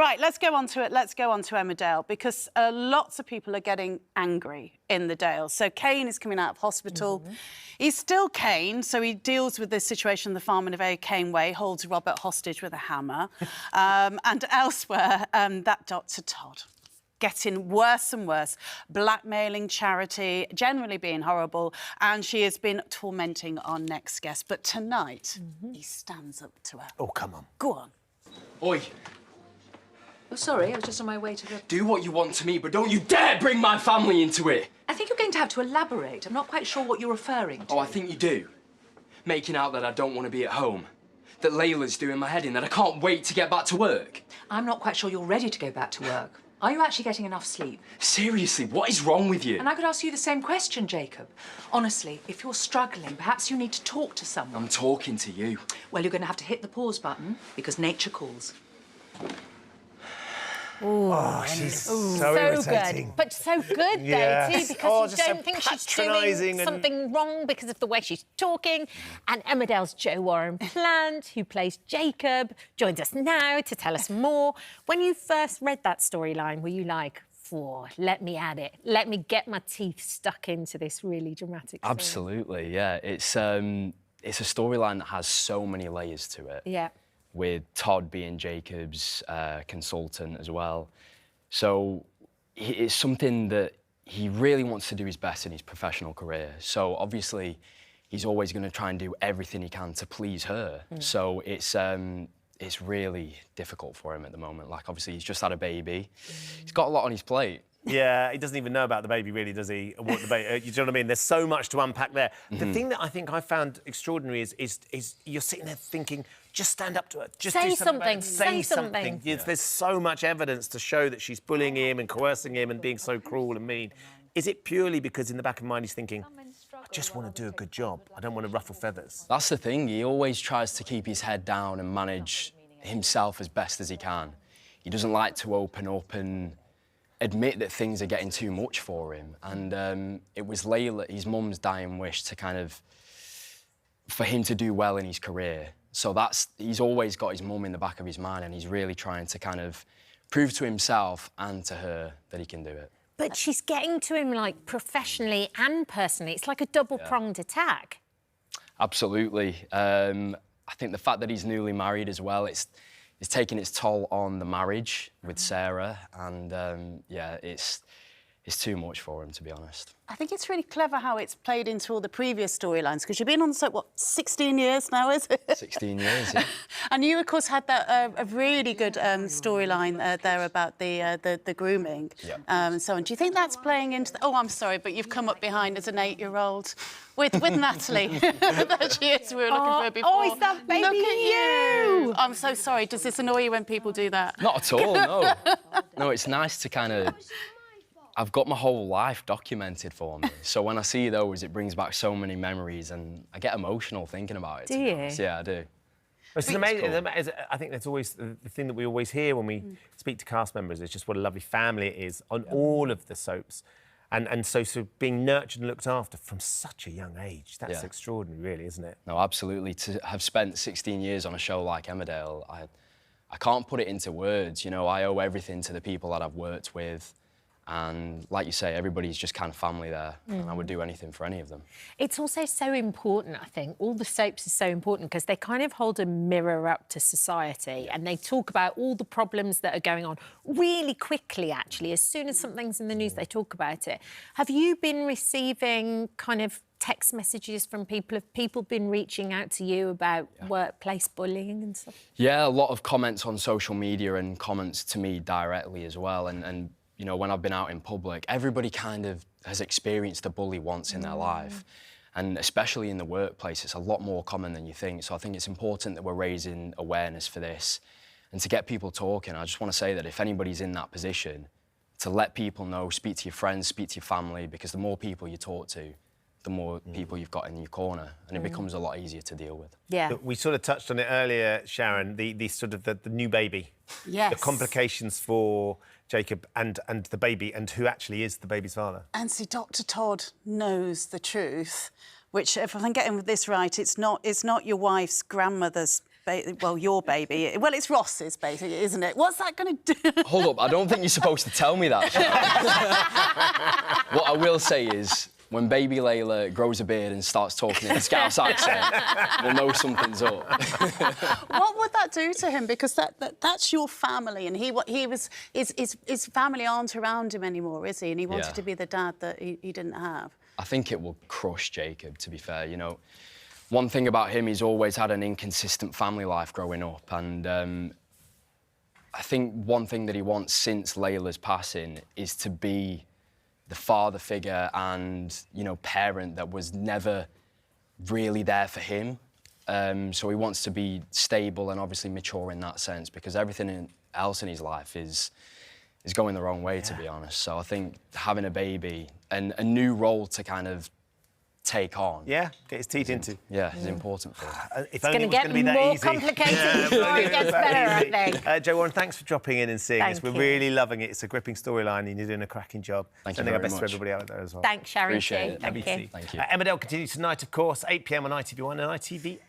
Right, let's go on to it. Let's go on to Emmerdale, because lots of people are getting angry in the Dale. So Kane is coming out of hospital. He's still Kane, so he deals with this situation on the farm in a very Kane way, holds Robert hostage with a hammer. And elsewhere, that Dr. Todd getting worse and worse, blackmailing Charity, generally being horrible, and she has been tormenting our next guest. But tonight, he stands up to her. Oh, come on. Go on. Oi. Oh, sorry, I was just on my way to the... Do what you want to me, but don't you dare bring my family into it! I think you're going to have to elaborate. I'm not quite sure what you're referring to. Oh, I think you do. Making out that I don't want to be at home. That Layla's doing my head in, that I can't wait to get back to work. I'm not quite sure you're ready to go back to work. Are you actually getting enough sleep? Seriously, what is wrong with you? And I could ask you the same question, Jacob. Honestly, if you're struggling, perhaps you need to talk to someone. I'm talking to you. Well, you're going to have to hit the pause button, because nature calls. Ooh, oh, she's so irritating. Good. But so good, Yeah. though, too, because you just don't so think she's patronising doing something wrong because of the way she's talking. And Emmerdale's Joe Warren-Plant, who plays Jacob, joins us now to tell us more. When you first read that storyline, were you like, let me at it. Let me get my teeth stuck into this really dramatic story. Absolutely, yeah. It's a storyline that has so many layers to it. Yeah. With Todd being Jacob's consultant as well. So it's something that he really wants to do his best in his professional career. So obviously, he's always going to try and do everything he can to please her. So it's really difficult for him at the moment. Like, obviously, he's just had a baby. He's got a lot on his plate. Yeah, he doesn't even know about the baby, really, does he? What the baby, you know what I mean? There's so much to unpack there. The thing that I think I found extraordinary is you're sitting there thinking, just stand up to her. Just say do something. Say something. Yeah. There's so much evidence to show that she's bullying him and coercing him and being so cruel and mean. Is it purely because in the back of mind he's thinking, I just want to do a good job. I don't want to ruffle feathers. That's the thing. He always tries to keep his head down and manage himself as best as he can. He doesn't like to open up and admit that things are getting too much for him. And it was Layla, his mum's dying wish to kind of, for him to do well in his career. So he's always got his mum in the back of his mind, and he's really trying to kind of prove to himself and to her that he can do it. But she's getting to him, like, professionally and personally. It's like a double-pronged attack. Absolutely. I think the fact that he's newly married as well, it's taking its toll on the marriage with Sarah, and yeah, it's too much for him, to be honest. I think it's really clever how it's played into all the previous storylines, because you've been on the soap, what, 16 years now, is it? 16 years, yeah. And you, of course, had that a really good storyline there about the grooming and so on. Do you think that's playing into the... Oh, I'm sorry, but you've come up behind as an 8-year-old with Natalie. There she is, we were looking for her before. Oh, is that baby Look at you! I'm so sorry. Does this annoy you when people do that? Not at all, no. No, it's nice to kind of... I've got my whole life documented for me. So when I see those, it brings back so many memories, and I get emotional thinking about it. Do you? Yeah, I do. It's amazing. Cool. I think that's always the thing that we always hear when we speak to cast members is just what a lovely family it is on all of the soaps. And so being nurtured and looked after from such a young age, that's extraordinary, really, isn't it? No, absolutely. To have spent 16 years on a show like Emmerdale, I can't put it into words. You know, I owe everything to the people that I've worked with. And like you say, everybody's just kind of family there, and I would do anything for any of them. It's also so important, I think. All the soaps are so important because they kind of hold a mirror up to society, and they talk about all the problems that are going on really quickly, actually. As soon as something's in the news, they talk about it. Have you been receiving kind of text messages from people? Have people been reaching out to you about workplace bullying and stuff? Yeah, a lot of comments on social media and comments to me directly as well. And you know, when I've been out in public, everybody kind of has experienced a bully once in their life. And especially in the workplace, it's a lot more common than you think. So I think it's important that we're raising awareness for this and to get people talking. I just want to say that if anybody's in that position, to let people know, speak to your friends, speak to your family, because the more people you talk to, the more people you've got in your corner, and it becomes a lot easier to deal with. Yeah. We sort of touched on it earlier, Sharon, the sort of the new baby. Yes. The complications for Jacob and the baby, and who actually is the baby's father. And see, Dr. Todd knows the truth, which, if I'm getting this right, it's not your wife's grandmother's your baby. Well, it's Ross's, basically, isn't it? What's that going to do? Hold up, I don't think you're supposed to tell me that, Sharon. What I will say is, when baby Layla grows a beard and starts talking in a Scouse accent, we'll know something's up. What would that do to him? Because that's your family, and his family aren't around him anymore, is he? And he wanted to be the dad that he didn't have. I think it will crush Jacob, to be fair. You know, one thing about him, he's always had an inconsistent family life growing up, and I think one thing that he wants since Layla's passing is to be the father figure and, you know, parent that was never really there for him. So he wants to be stable and obviously mature in that sense, because everything else in his life is going the wrong way, to be honest. So I think having a baby and a new role to kind of take on. Yeah, get his teeth into. Yeah, is important for him. If It's going to get more complicated before it gets better, I think. Jo Warren, thanks for dropping in and seeing us. We're really loving it. It's a gripping storyline and you're doing a cracking job. Thank you Sending our very best much. to everybody out there as well. Thanks, Sharon. Appreciate it. Thank you. Thank you. Emmerdale continues tonight, of course, 8 p.m. on ITV1 and ITVX.